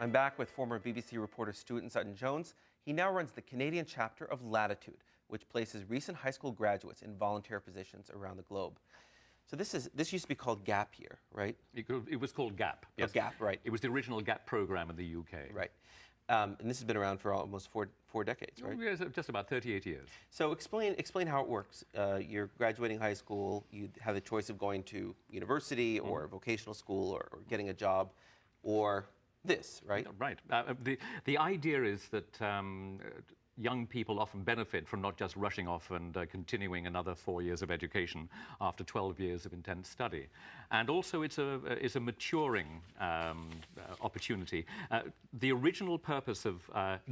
I'm back with former BBC reporter Stuart Sutton-Jones. He now runs the Canadian chapter of Latitude, which places recent high school graduates in volunteer positions around the globe. So this used to be called Gap Year, right? It was called GAP. Yes. Oh, Gap, right. It was the original GAP program in the UK. Right. And this has been around for almost four decades, right? Yes, just about 38 years. So explain how it works. You're graduating high school. You have the choice of going to university or vocational school or getting a job, or this, right? Right. The idea is that young people often benefit from not just rushing off and continuing another 4 years of education after 12 years of intense study. And also it's a maturing opportunity. The original purpose of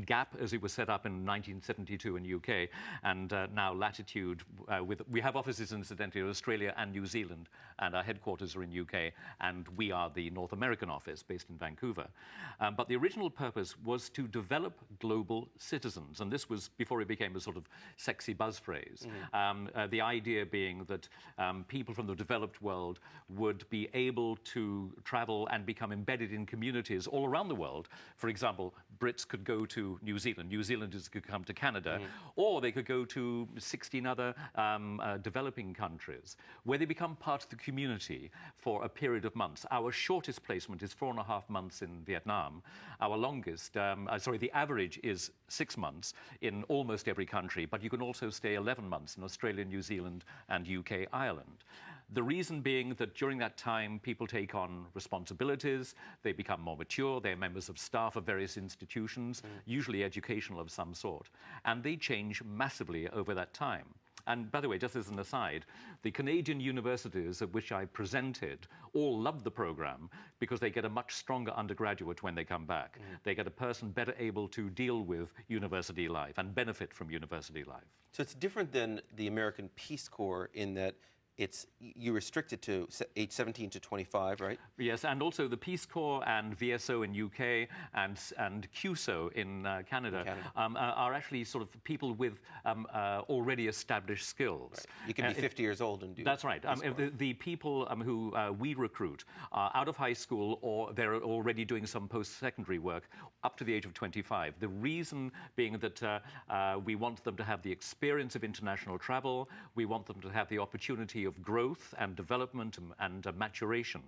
GAP, as it was set up in 1972 in UK, and now Latitude, we have offices incidentally in Australia and New Zealand, and our headquarters are in UK, and we are the North American office based in Vancouver. But the original purpose was to develop global citizens, and this was before it became a sort of sexy buzz phrase. The idea being that people from the developed world would be able to travel and become embedded in communities all around the world. For example, Brits could go to New Zealand, New Zealanders could come to Canada, or they could go to 16 other developing countries, where they become part of the community for a period of months. Our shortest placement is 4.5 months in Vietnam. Our longest, the average is 6 months in almost every country, but you can also stay 11 months in Australia, New Zealand, and UK, Ireland. The reason being that during that time, people take on responsibilities, they become more mature, they're members of staff of various institutions, usually educational of some sort, and they change massively over that time. And by the way, just as an aside, the Canadian universities at which I presented all loved the program because they get a much stronger undergraduate when they come back. They get a person better able to deal with university life and benefit from university life. So it's different than the American Peace Corps in that you restrict it to age 17 to 25, right? Yes, and also the Peace Corps and VSO in UK and QSO in Canada, are actually sort of people with already established skills. Right. You can be 50 years old and do. That's right. The people who we recruit are out of high school or they're already doing some post-secondary work up to the age of 25. The reason being that we want them to have the experience of international travel, we want them to have the opportunity of growth and development and maturation,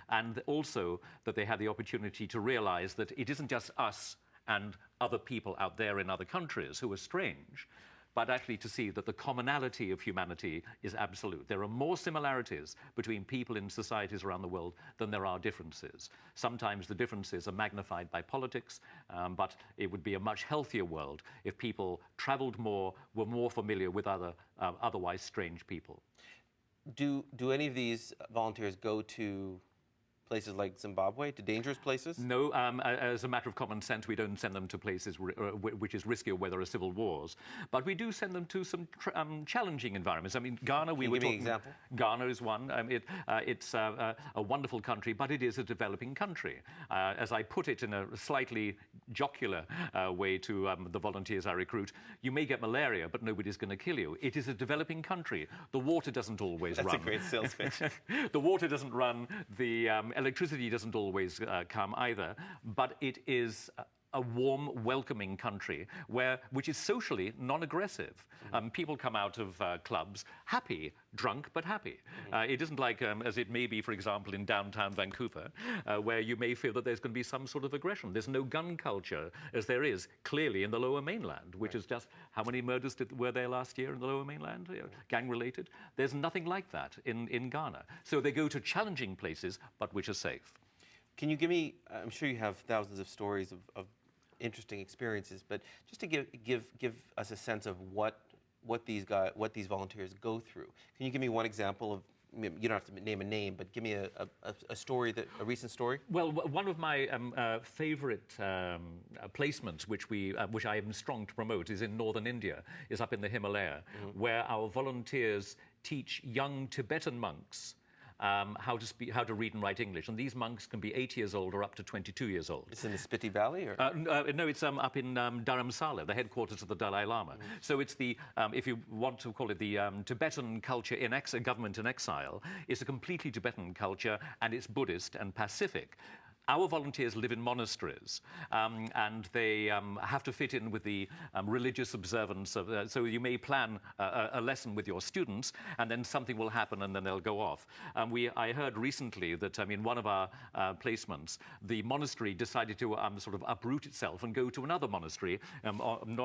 and also that they have the opportunity to realize that it isn't just us and other people out there in other countries who are strange, but actually to see that the commonality of humanity is absolute. There are more similarities between people in societies around the world than there are differences. Sometimes the differences are magnified by politics, but it would be a much healthier world if people traveled more, were more familiar with otherwise strange people. Do any of these volunteers go to places like Zimbabwe, to dangerous places? No, as a matter of common sense, we don't send them to places which is riskier, where there are civil wars. But we do send them to some challenging environments. I mean, Ghana, we were talking... Give me an example. Ghana is one. It's a wonderful country, but it is a developing country. As I put it in a slightly jocular way to the volunteers I recruit, you may get malaria, but nobody's going to kill you. It is a developing country. The water doesn't always run. That's a great sales pitch. The water doesn't run. The electricity doesn't always come either, but it is a warm, welcoming country which is socially non-aggressive. People come out of clubs happy, drunk but happy. It isn't like, as it may be, for example, in downtown Vancouver, where you may feel that there's going to be some sort of aggression. There's no gun culture, as there is clearly in the Lower Mainland, which is just, how many murders were there last year in the Lower Mainland, gang-related? There's nothing like that in Ghana. So they go to challenging places, but which are safe. Can you give me, I'm sure you have thousands of stories of interesting experiences, but just to give us a sense of what these volunteers go through. Can you give me one example of? You don't have to name a name, but give me a story, a recent story. Well, one of my favourite placements, which I am strong to promote, is in northern India, is up in the Himalaya, where our volunteers teach young Tibetan monks how to read and write English. And these monks can be 8 years old or up to 22 years old. It's in the Spiti Valley? Or? No, it's up in Dharamsala, the headquarters of the Dalai Lama. Mm. So it's the, if you want to call it the Tibetan culture in government in exile, it's a completely Tibetan culture, and it's Buddhist and Pacific. Our volunteers live in monasteries, and they have to fit in with the religious observance of. So you may plan a lesson with your students, and then something will happen, and then they'll go off. I heard recently that in one of our placements, the monastery decided to sort of uproot itself and go to another monastery. I'm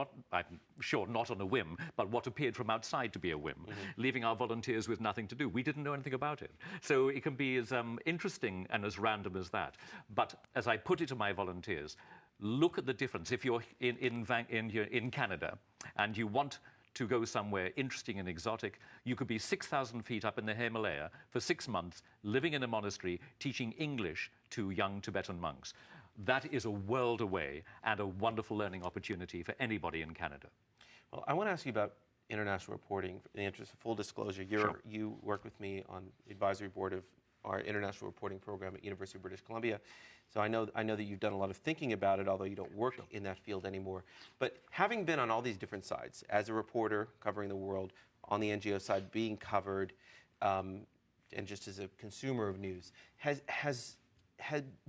sure not on a whim, but what appeared from outside to be a whim, leaving our volunteers with nothing to do. We didn't know anything about it. So it can be as interesting and as random as that. But as I put it to my volunteers, look at the difference. If you're in Canada and you want to go somewhere interesting and exotic, you could be 6,000 feet up in the Himalaya for 6 months, living in a monastery, teaching English to young Tibetan monks. That is a world away and a wonderful learning opportunity for anybody in Canada. Well, I want to ask you about international reporting. In the interest of full disclosure, you work with me on the advisory board of our international reporting program at University of British Columbia. So I know that you've done a lot of thinking about it, although you don't work in that field anymore. But having been on all these different sides, as a reporter covering the world, on the NGO side being covered, and just as a consumer of news, has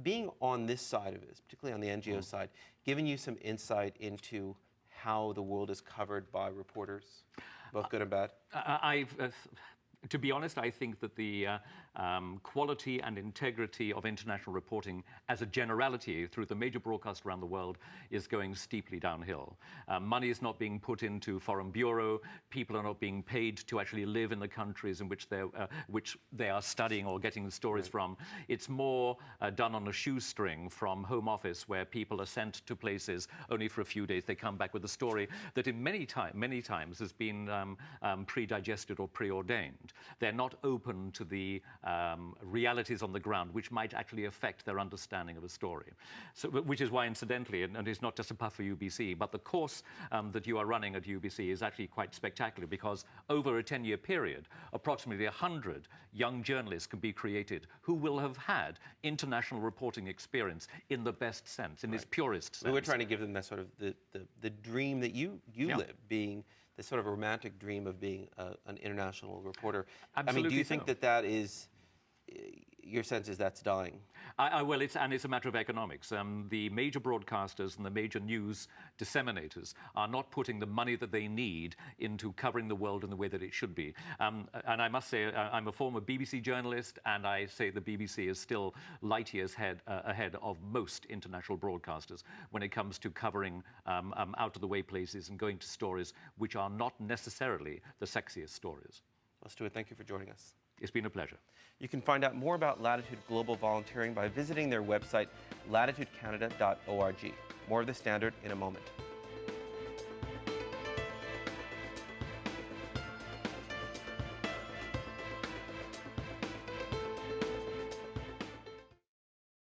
being on this side of it, particularly on the NGO side, given you some insight into how the world is covered by reporters, both good and bad? To be honest, I think that the quality and integrity of international reporting as a generality through the major broadcasts around the world is going steeply downhill. Money is not being put into foreign bureau. People are not being paid to actually live in the countries in which they are studying or getting the stories from. It's more done on a shoestring from home office, where people are sent to places only for a few days. They come back with a story that in many times has been pre-digested or preordained. They're not open to the realities on the ground, which might actually affect their understanding of a story. So, which is why, incidentally, and it's not just a puff for UBC, but the course that you are running at UBC is actually quite spectacular, because over a 10-year period, approximately 100 young journalists can be created who will have had international reporting experience in the best sense, in its purest sense. We were trying to give them that sort of the dream that you live, being the sort of a romantic dream of being an international reporter. Absolutely. I mean, do you think that is, your sense is that's dying? Well, it's a matter of economics. The major broadcasters and the major news disseminators are not putting the money that they need into covering the world in the way that it should be. And I must say, I'm a former BBC journalist, and I say the BBC is still light years ahead of most international broadcasters when it comes to covering out-of-the-way places and going to stories which are not necessarily the sexiest stories. Well, Stuart, thank you for joining us. It's been a pleasure. You can find out more about Latitude Global Volunteering by visiting their website, latitudecanada.org. More of The Standard in a moment.